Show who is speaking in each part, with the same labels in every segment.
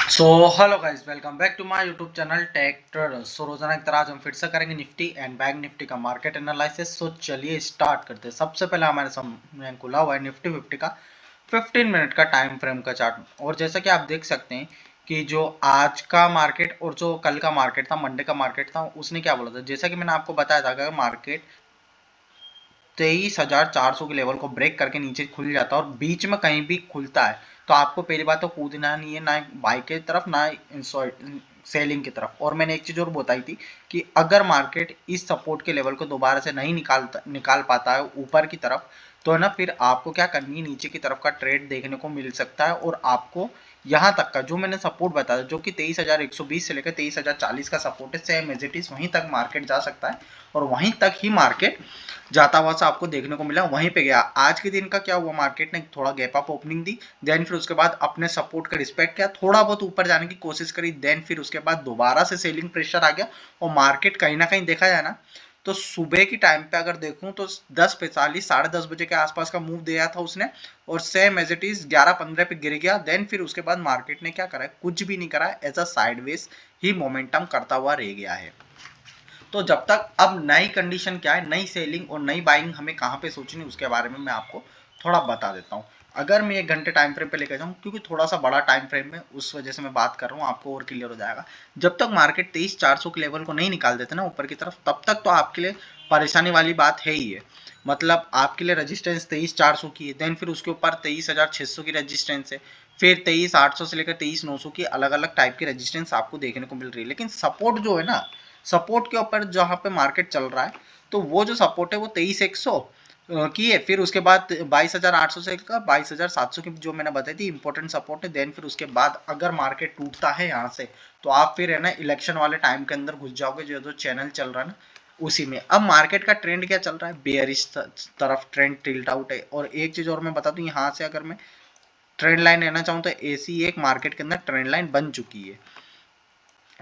Speaker 1: So hello guys, welcome back to my YouTube channel tech traders. So रोजाना की तरह आज हम फिर से करेंगे निफ्टी एंड बैंक निफ्टी का मार्केट एनालिसिस। सो चलिए स्टार्ट करते हैं। सबसे पहले हमारे सामने खुला हुआ है निफ्टी 50 का 15 मिनट का टाइम फ्रेम का चार्ट। और जैसा कि आप देख सकते हैं कि जो आज का मार्केट और जो कल का मार्केट था, मंडे का मार्केट था, उसने क्या बोला था। जैसा कि मैंने आपको बताया था, अगर मार्केट 23,400 के लेवल को ब्रेक करके नीचे खुल जाता है और बीच में कहीं भी खुलता है तो आपको पहली बात तो कूदना नहीं है, ना बाई की तरफ ना सेलिंग की तरफ। और मैंने एक चीज और बताई थी कि अगर मार्केट इस सपोर्ट के लेवल को दोबारा से नहीं निकाल पाता है ऊपर की तरफ, तो है ना, फिर आपको क्या करनी है, नीचे की तरफ का ट्रेड देखने को मिल सकता है। और आपको यहाँ तक का जो मैंने सपोर्ट बताया, जो कि 23,120 से लेकर 23,040 का सपोर्ट है, सेम एज इट इज वहीं तक मार्केट जा सकता है। और वहीं तक ही मार्केट जाता हुआ सा आपको देखने को मिला, वहीं पे गया। आज के दिन का क्या हुआ, मार्केट ने थोड़ा गैप अप ओपनिंग दी, देन फिर उसके बाद अपने सपोर्ट का रिस्पेक्ट किया, थोड़ा बहुत ऊपर जाने की कोशिश करी, देन फिर उसके बाद दोबारा से सेलिंग प्रेशर आ गया। और मार्केट कहीं ना कहीं देखा जाए ना, तो सुबह की टाइम पे अगर देखूं तो 10:45 10:30 के आसपास का मूव दिया था उसने, और सेम एज इट इज 11:15 पे गिर गया। देन फिर उसके बाद मार्केट ने क्या करा है, कुछ भी नहीं करा है, एज अ साइडवेज ही मोमेंटम करता हुआ रह गया है। तो जब तक अब नई कंडीशन क्या है, नई सेलिंग और नई बाइंग हमें कहाँ पे सोचनी, उसके बारे में मैं आपको थोड़ा बता देता हूँ। अगर मैं 1 घंटे टाइम फ्रेम पे लेकर जाऊँ, क्योंकि थोड़ा सा बड़ा टाइम फ्रेम में, उस वजह से मैं बात कर रहा हूँ, आपको और क्लियर हो जाएगा। जब तक मार्केट 23,400 के लेवल को नहीं निकाल देते ना ऊपर की तरफ, तब तक तो आपके लिए परेशानी वाली बात है ही है। मतलब आपके लिए रजिस्टेंस 23,400 की है, देन फिर उसके ऊपर 23,600 की रजिस्टेंस है, फिर 23,800 से लेकर 23,900 की अलग अलग टाइप की रजिस्टेंस आपको देखने को मिल रही है। लेकिन सपोर्ट जो है ना, सपोर्ट के ऊपर जहां पे मार्केट चल रहा है, तो वो जो सपोर्ट है वो 23,100 की है। फिर उसके बाद 22,800 से का 22,700 की जो मैंने बताई थी इंपॉर्टेंट सपोर्ट है। देन फिर उसके बाद अगर मार्केट टूटता है यहाँ से, तो आप फिर है ना इलेक्शन वाले टाइम के अंदर घुस जाओगे, जो जो चैनल चल रहा है ना उसी में। अब मार्केट का ट्रेंड क्या चल रहा है, बेयरिश तरफ ट्रेंड टिल्ट आउट है। और एक चीज और मैं बता दूं, यहाँ से अगर मैं ट्रेंड लाइन लेना चाहूँ तो ऐसी एक मार्केट के अंदर ट्रेंड लाइन बन चुकी है,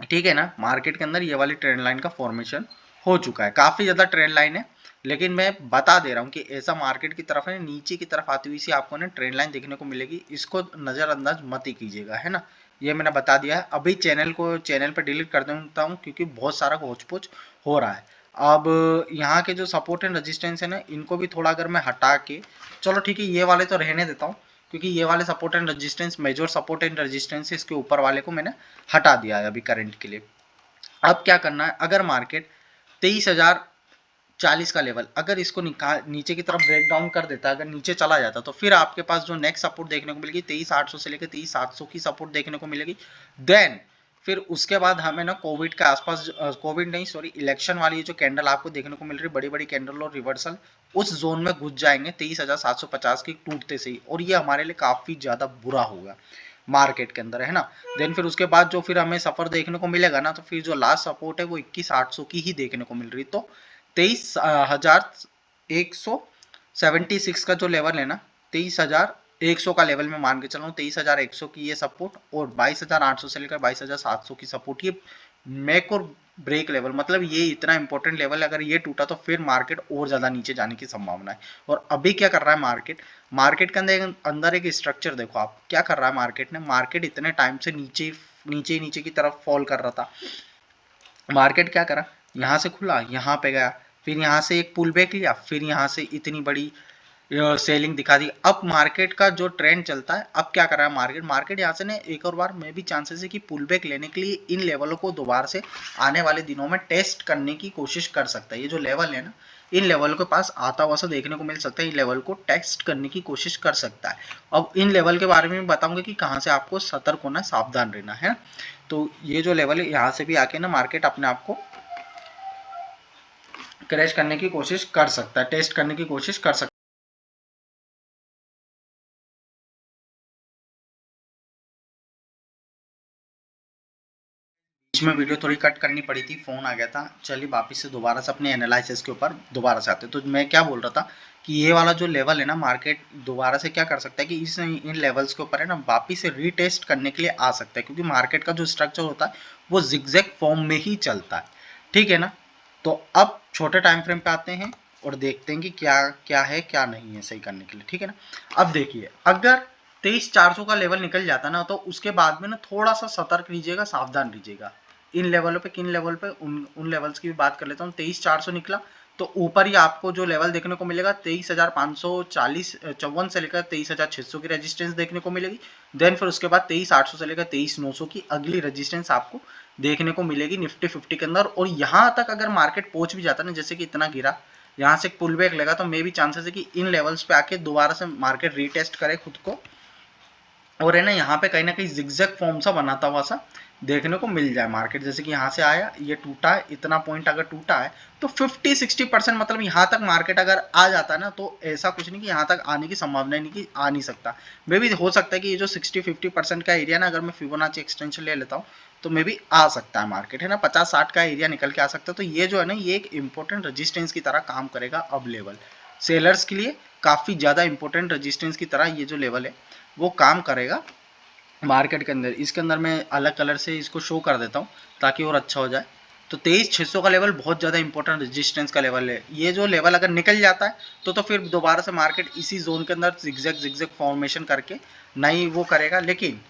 Speaker 1: ठीक है ना। मार्केट के अंदर ये वाली ट्रेंड लाइन का फॉर्मेशन हो चुका है, काफी ज्यादा ट्रेंड लाइन है। लेकिन मैं बता दे रहा हूँ कि ऐसा मार्केट की तरफ है, नीचे की तरफ आती हुई सी आपको ना ट्रेंड लाइन देखने को मिलेगी, इसको नजरअंदाज मत ही कीजिएगा, है ना। ये मैंने बता दिया है। अभी चैनल पर डिलीट कर देता हूँ, क्योंकि बहुत सारा होच पोच हो रहा है। अब यहाँ के जो सपोर्ट एंड रेजिस्टेंस है ना, इनको भी थोड़ा अगर मैं हटा के, चलो ठीक है, ये वाले तो रहने देता हूँ, क्योंकि ये वाले support and resistance, major support and resistance, इसके ऊपर वाले को मैंने हटा दिया है अभी करंट के लिए। अब क्या करना है, अगर मार्केट 23,040 का लेवल अगर इसको निकाल नीचे की तरफ ब्रेक डाउन कर देता है, अगर नीचे चला जाता, तो फिर आपके पास जो नेक्स्ट सपोर्ट देखने को मिलेगी 23,800 से लेकर 23,700 की सपोर्ट देखने को मिलेगी। देन फिर उसके बाद हमें ना कोविड के आसपास, कोविड नहीं सॉरी, इलेक्शन वाली जो कैंडल आपको देखने को मिल रही है, बड़ी बड़ी कैंडल और रिवर्सल, उस जोन में घुस जाएंगे 23,750 की टूटते से ही, और ये हमारे लिए काफी ज्यादा बुरा होगा मार्केट के अंदर, है ना। देन फिर उसके बाद जो फिर हमें सफर देखने को मिलेगा ना, तो फिर जो लास्ट सपोर्ट है वो 21,800 की ही देखने को मिल रही। तो 23,176 का जो लेवल है ना, 23,100 का लेवल में मान के चल रहा हूँ, 23,100 की ये सपोर्ट और 22,800 से लेकर 22,700 की सपोर्ट, ये मेक और ब्रेक लेवल, मतलब ये इतना इंपॉर्टेंट लेवल है। अगर ये टूटा तो फिर मार्केट और ज्यादा नीचे जाने की संभावना है। और अभी क्या कर रहा है मार्केट, मार्केट के अंदर एक स्ट्रक्चर देखो आप, क्या कर रहा है मार्केट ने, मार्केट इतने टाइम से नीचे की तरफ फॉल कर रहा था। मार्केट क्या करा, यहाँ से खुला, यहाँ पे गया, फिर यहाँ से एक पुल बैक लिया, फिर यहाँ से इतनी बड़ी सेलिंग दिखा दी। अब मार्केट का जो ट्रेंड चलता है, अब क्या कर रहा है मार्केट, यहाँ से ना एक और बार में भी चांसेस है कि पुल बैक लेने के लिए इन लेवलों को दोबारा से आने वाले दिनों में टेस्ट करने की कोशिश कर सकता है। ये जो लेवल है ना, इन लेवल के पास आता हुआ सा देखने को मिल सकता है, इन लेवल को टेस्ट करने की कोशिश कर सकता है। अब इन लेवल के बारे में बताऊंगा कि कहाँ से आपको सतर्क होना, सावधान रहना है। तो ये जो लेवल है, यहाँ से भी आके ना मार्केट अपने आप को क्रैश करने की कोशिश कर सकता है, टेस्ट करने की कोशिश कर सकता है। बीच में वीडियो थोड़ी कट करनी पड़ी थी, फोन आ गया था। चलिए वापस से दोबारा से अपने एनालिसिस के ऊपर दोबारा से आते हैं। तो मैं क्या बोल रहा था कि ये वाला जो लेवल है ना, मार्केट दोबारा से क्या कर सकता है कि इस इन लेवल्स के ऊपर है ना वापस से रीटेस्ट करने के लिए आ सकता है, क्योंकि मार्केट का जो स्ट्रक्चर होता है वो जिगजैग फॉर्म में ही चलता है, ठीक है ना। तो अब छोटे टाइम फ्रेम पे आते हैं और देखते हैं कि क्या क्या है क्या नहीं है सही करने के लिए, ठीक है ना। अब देखिए, अगर 23,400 का लेवल निकल जाता ना, तो उसके बाद में ना थोड़ा सा सतर्क रहिएगा, सावधान रहिएगा इन लेवलों पे। किन लेवल पे, उन लेवल्स की भी बात कर लेता हूँ। 23,400 निकला तो ऊपर ही आपको जो लेवल देखने को मिलेगा 23,540 से लेकर 23,600 की रेजिस्टेंस देखने को मिलेगी। देन फिर उसके बाद 23,800 से लेकर 23,900 की अगली रेजिस्टेंस आपको देखने को मिलेगी निफ्टी 50 के अंदर। और यहाँ तक अगर मार्केट पहुंच भी जाता है ना, जैसे कि इतना गिरा, यहाँ से पुल बैक लेगा, तो मे भी चांसेस है कि इन लेवल्स पे आके दोबारा से मार्केट रीटेस्ट करे खुद को, और है ना यहाँ पे कहीं ना कहीं जिगजैग फॉर्म सा बनाता हुआ सा देखने को मिल जाए मार्केट। जैसे कि यहाँ से आया, ये टूटा है, इतना पॉइंट अगर टूटा है तो 50-60% मतलब यहाँ तक मार्केट अगर आ जाता है ना, तो ऐसा कुछ नहीं कि यहाँ तक आने की संभावना नहीं कि आ नहीं सकता। मे भी हो सकता है कि ये जो 60-50% का एरिया ना, अगर मैं फिबोनाची एक्सटेंशन ले लेता हूँ तो मे भी आ सकता है मार्केट, है ना, 50-60 का एरिया निकल के आ सकता है। तो ये जो है ना, ये एक इंपॉर्टेंट रेजिस्टेंस की तरह काम करेगा अब लेवल सेलर्स के लिए, काफी ज्यादा इंपॉर्टेंट रेजिस्टेंस की तरह ये जो लेवल है वो काम करेगा मार्केट के अंदर। इसके अंदर मैं अलग कलर से इसको शो कर देता हूँ ताकि और अच्छा हो जाए। तो 23,600 का लेवल बहुत ज़्यादा इंपॉर्टेंट रेजिस्टेंस का लेवल है। ये जो लेवल अगर निकल जाता है तो फिर दोबारा से मार्केट इसी जोन के अंदर जिगजैग फॉर्मेशन करके नहीं वो करेगा। लेकिन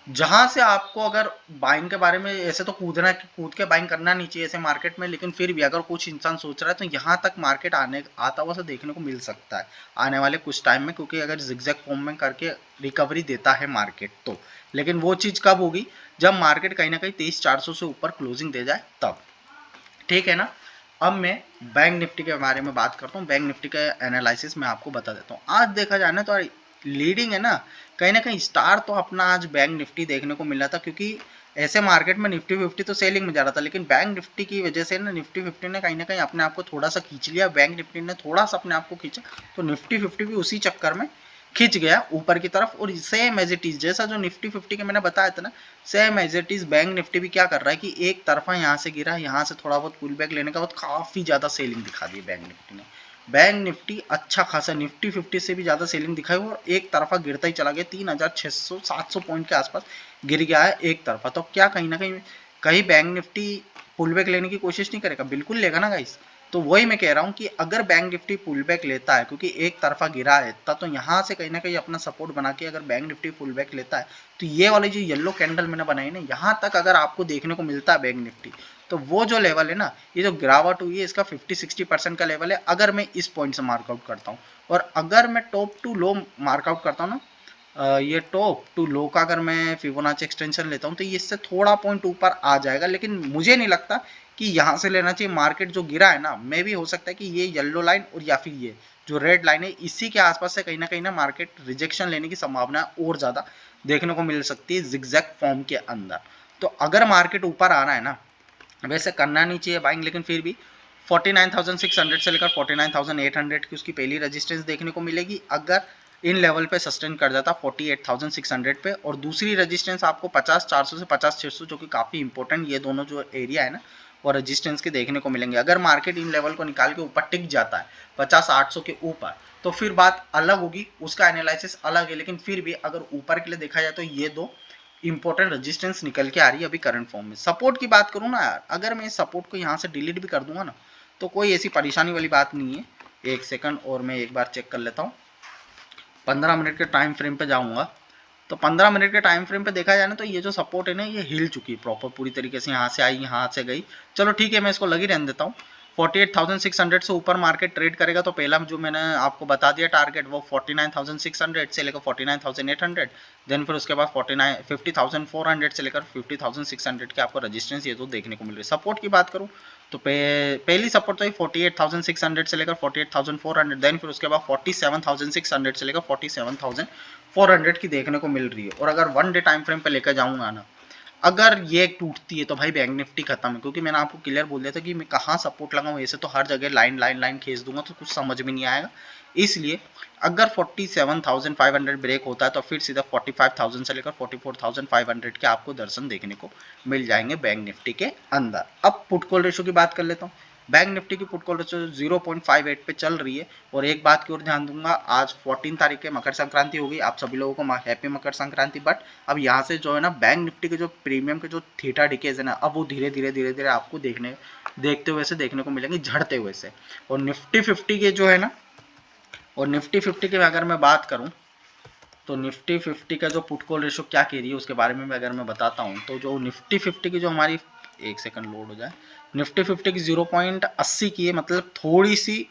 Speaker 1: जहां से आपको अगर बाइंग के बारे में, ऐसे तो कूद के बाइंग करना नहीं चाहिए ऐसे मार्केट में, लेकिन फिर भी अगर कुछ इंसान सोच रहा है तो यहाँ तक मार्केट आता हुआ से देखने को मिल सकता है आने वाले कुछ टाइम में, क्योंकि अगर जिगजैग फॉर्म में करके रिकवरी देता है मार्केट तो। लेकिन वो चीज कब होगी, जब मार्केट कहीं ना कहीं 23,400 से ऊपर क्लोजिंग दे जाए तब, ठीक है ना। अब मैं बैंक निफ्टी के बारे में बात करता हूँ। बैंक निफ्टी का एनालिसिस मैं आपको बता देता हूँ। आज देखा जाए ना तो लीडिंग है ना, कहीं ना कहीं स्टार तो अपना आज बैंक निफ्टी देखने को मिला था, क्योंकि ऐसे मार्केट में निफ्टी 50 तो सेलिंग में जा रहा था, लेकिन बैंक निफ्टी की वजह से ना निफ्टी 50 ने कहीं ना कहीं अपने आप को थोड़ा सा खींच लिया, बैंक निफ्टी ने थोड़ा सा अपने आप को खींचा, तो निफ्टी 50 भी उसी चक्कर में खिंच गया ऊपर की तरफ। और सेम एज इट इज जैसा जो निफ्टी 50 के मैंने बताया था ना, same as it is bank Nifty भी क्या कर रहा है कि एक तरफा यहाँ से गिरा, यहाँ से थोड़ा बहुत पुल बैक लेने का बाद काफी ज्यादा सेलिंग दिखा दी बैंक निफ्टी ने। बैंक निफ्टी अच्छा खासा निफ्टी 50 से भी ज्यादा सेलिंग दिखाई और एक तरफा गिरता ही चला गया, 3,600-700 पॉइंट के आसपास गिर गया है एक तरफा। तो क्या कहीं ना कहीं बैंक निफ्टी पुल बैक लेने की कोशिश नहीं करेगा? बिल्कुल लेगा ना गाइस। तो वही मैं कह रहा हूँ कि अगर बैंक निफ्टी पुल बैक लेता है, क्योंकि एक तरफा गिरा है तो यहाँ से कहीं ना कहीं अपना सपोर्ट बना के अगर बैंक निफ्टी पुल बैक लेता है, तो ये वाली जो येलो कैंडल मैंने बनाई ना, यहाँ तक अगर आपको देखने को मिलता है बैंक निफ्टी, तो वो जो लेवल है ना, ये जो गिरावट हुई है इसका 50-60% का लेवल है अगर मैं इस पॉइंट से मार्कआउट करता हूँ। और अगर मैं टॉप टू लो मार्कआउट करता हूँ ना, ये टॉप टू लो का अगर मैं फिबोनाची एक्सटेंशन लेता हूँ तो ये इससे थोड़ा पॉइंट ऊपर आ जाएगा, लेकिन मुझे नहीं लगता कि यहाँ से लेना चाहिए। मार्केट जो गिरा है ना, मे भी हो सकता है कि ये येलो लाइन और या फिर ये जो रेड लाइन है इसी के आसपास से कहीं ना मार्केट रिजेक्शन लेने की संभावना और ज्यादा देखने को मिल सकती है जिगजैग फॉर्म के अंदर। तो अगर मार्केट ऊपर आ रहा है ना, वैसे करना नहीं चाहिए बाइंग, लेकिन फिर भी 49,600 से लेकर 49,800 की उसकी पहली रेजिस्टेंस देखने को मिलेगी अगर इन लेवल पे सस्टेन कर जाता 48,600 पे। और दूसरी रेजिस्टेंस आपको 50,400 से 50,600 जो कि काफी इंपॉर्टेंट, ये दोनों जो एरिया है ना वो रेजिस्टेंस के देखने को मिलेंगे। अगर मार्केट इन लेवल को निकाल के ऊपर टिक जाता है 50,800 के ऊपर, तो फिर बात अलग होगी, उसका एनालिसिस अलग है। लेकिन फिर भी अगर ऊपर के लिए देखा जाए तो ये दो इंपॉर्टेंट रेजिस्टेंस निकल के आ रही है अभी करंट फॉर्म में। सपोर्ट की बात करूँ ना यार, अगर मैं इस सपोर्ट को यहाँ से डिलीट भी कर दूंगा ना, तो कोई ऐसी परेशानी वाली बात नहीं है। एक सेकंड और मैं एक बार चेक कर लेता हूँ। 15 मिनट के टाइम फ्रेम पे जाऊंगा, तो 15 मिनट के टाइम फ्रेम पे देखा जाए ना, तो ये जो सपोर्ट है ना ये हिल चुकी है प्रॉपर पूरी तरीके से, यहाँ से आई यहाँ से गई। चलो ठीक है, मैं इसको लगी रहने देता हूँ। 48,600 से ऊपर मार्केट ट्रेड करेगा तो पहला जो मैंने आपको बता दिया टारगेट, वो 49,600 से लेकर 49,800, देन फिर उसके बाद 50,400 से लेकर 50,600 के आपको रेजिस्टेंस ये तो देखने को मिल रही है। सपोर्ट की बात करूँ तो पहली सपोर्ट तो 48,600 से लेकर 48,400, देन फिर उसके बाद 47,600 से लेकर 47,400 की देखने को मिल रही है। और अगर वन डे टाइम फ्रेम पे लेकर जाऊंगा ना, अगर ये टूटती है तो भाई बैंक निफ्टी खत्म है, क्योंकि मैंने आपको क्लियर बोल दिया था कि मैं कहाँ सपोर्ट लगाऊं। ऐसे तो हर जगह लाइन लाइन लाइन खींच दूंगा तो कुछ समझ में नहीं आएगा। इसलिए अगर 47,500 ब्रेक होता है तो फिर सीधा 45,000 से लेकर 44,500 के आपको दर्शन देखने को मिल जाएंगे बैंक निफ्टी के अंदर। अब पुट कॉल रेशो की बात कर लेता हूँ। बैंक निफ्टी की पुट कॉल रेशो 0.58 पे चल रही है। और एक बात की ओर ध्यान दूंगा, आज 14 तारीख के मकर संक्रांति होगी, आप सभी लोगों को हैप्पी मकर संक्रांति। बट अब यहाँ से जो है ना बैंक निफ्टी के जो प्रीमियम के जो थीटा डिकेज है ना, अब वो धीरे धीरे आपको देखते हुए से देखने को मिलेंगे, झड़ते हुए से। और निफ्टी 50 के जो है ना, और निफ्टी 50 की अगर मैं बात करूं तो निफ्टी 50 का जो पुट कॉल रेशो क्या कह रही है उसके बारे में अगर मैं बताता हूँ, तो जो निफ्टी 50 की जो हमारी, एक सेकंड लोड हो जाए, निफ्टी 50 की 0.80 की है, मतलब थोड़ी सी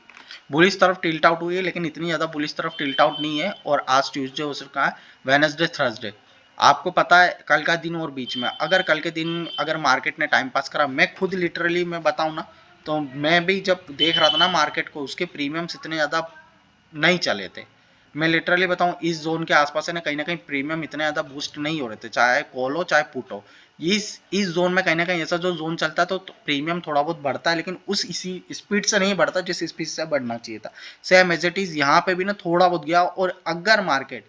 Speaker 1: बुलिश तरफ टिल्ट आउट हुई है, लेकिन इतनी ज़्यादा बुलिश तरफ टिल्ट आउट नहीं है। और आज ट्यूसडे हो चुका है, वेडनेसडे, थर्सडे, आपको पता है कल का दिन और बीच में अगर कल के दिन अगर मार्केट ने टाइम पास करा, मैं खुद लिटरली मैं बताऊं ना, तो मैं भी जब देख रहा था ना मार्केट को, उसके प्रीमियम्स इतने ज़्यादा नहीं चले थे। मैं लिटरली बताऊं, इस जोन के आसपास है ना कहीं प्रीमियम इतने ज़्यादा बूस्ट नहीं हो रहे थे, चाहे कॉल हो चाहे पुट हो। इस जोन में कहीं ना कहीं ऐसा जो जोन चलता है तो प्रीमियम थोड़ा बहुत बढ़ता है, लेकिन उस इसी स्पीड से नहीं बढ़ता जिस स्पीड से बढ़ना चाहिए था। सेम एज इट इज यहाँ पे भी ना थोड़ा बहुत गया। और अगर मार्केट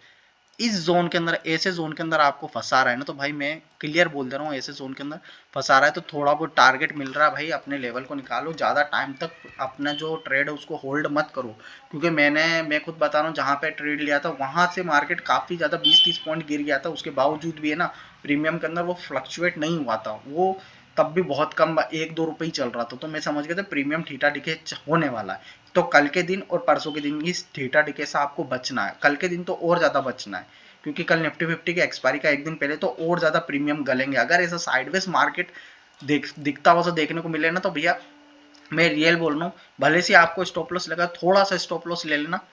Speaker 1: इस जोन के अंदर, ऐसे जोन के अंदर आपको फंसा रहा है ना, तो भाई मैं क्लियर बोल दे रहा हूँ, ऐसे जोन के अंदर फंसा रहा है तो थोड़ा बहुत टारगेट मिल रहा है भाई, अपने लेवल को निकालो, ज़्यादा टाइम तक अपना जो ट्रेड है उसको होल्ड मत करो। क्योंकि मैं खुद बता रहा हूँ, जहाँ पे ट्रेड लिया था वहाँ से मार्केट काफ़ी ज़्यादा 20-30 पॉइंट गिर गया था, उसके बावजूद भी है ना प्रीमियम के अंदर वो फ्लक्चुएट नहीं हुआ था, वो तब भी बहुत कम 1-2 रुपये ही चल रहा था। तो मैं समझ गया था प्रीमियम ठीठा डिके होने वाला है। तो कल के दिन और परसों के दिन इस ठीठा डिके से आपको बचना है, कल के दिन तो और ज़्यादा बचना है, क्योंकि कल निफ्टी 50 के एक्सपायरी का एक दिन पहले तो और ज़्यादा प्रीमियम गलेंगे। अगर ऐसा साइडवेज मार्केट दिखता हुआ देखने को मिले ना, तो भैया मैं रियल बोल रहा हूँ, भले से आपको स्टॉप लॉस लगा, थोड़ा सा स्टॉप लॉस ले लेना,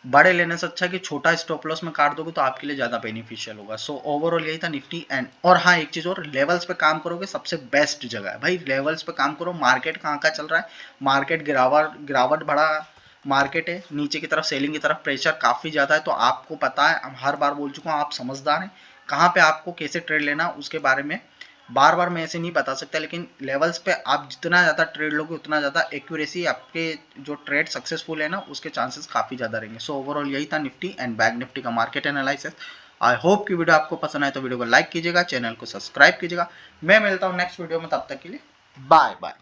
Speaker 1: बड़े लेने से अच्छा कि छोटा स्टॉप लॉस में काट दोगे तो आपके लिए ज्यादा बेनिफिशियल होगा। सो ओवरऑल यही था निफ्टी एंड। और हाँ, एक चीज और, लेवल्स पे काम करोगे सबसे बेस्ट जगह है भाई, लेवल्स पे काम करो। मार्केट कहाँ का चल रहा है, मार्केट गिरावट गिरावट बड़ा मार्केट है, नीचे की तरफ सेलिंग की तरफ प्रेशर काफी ज्यादा है। तो आपको पता है, हर बार बोल चुका हूँ, आप समझदार हैं, कहाँ पे आपको कैसे ट्रेड लेना उसके बारे में बार बार मैं ऐसे नहीं बता सकता, लेकिन लेवल्स पे आप जितना ज़्यादा ट्रेड लोगे उतना ज़्यादा एक्यूरेसी, आपके जो ट्रेड सक्सेसफुल है ना उसके चांसेस काफ़ी ज़्यादा रहेंगे। सो ओवरऑल यही था निफ्टी एंड बैंक निफ्टी का मार्केट एनालिसिस। आई होप कि वीडियो आपको पसंद आए तो वीडियो को लाइक कीजिएगा, चैनल को सब्सक्राइब कीजिएगा। मैं मिलता हूँ नेक्स्ट वीडियो में, तब तक के लिए बाय बाय।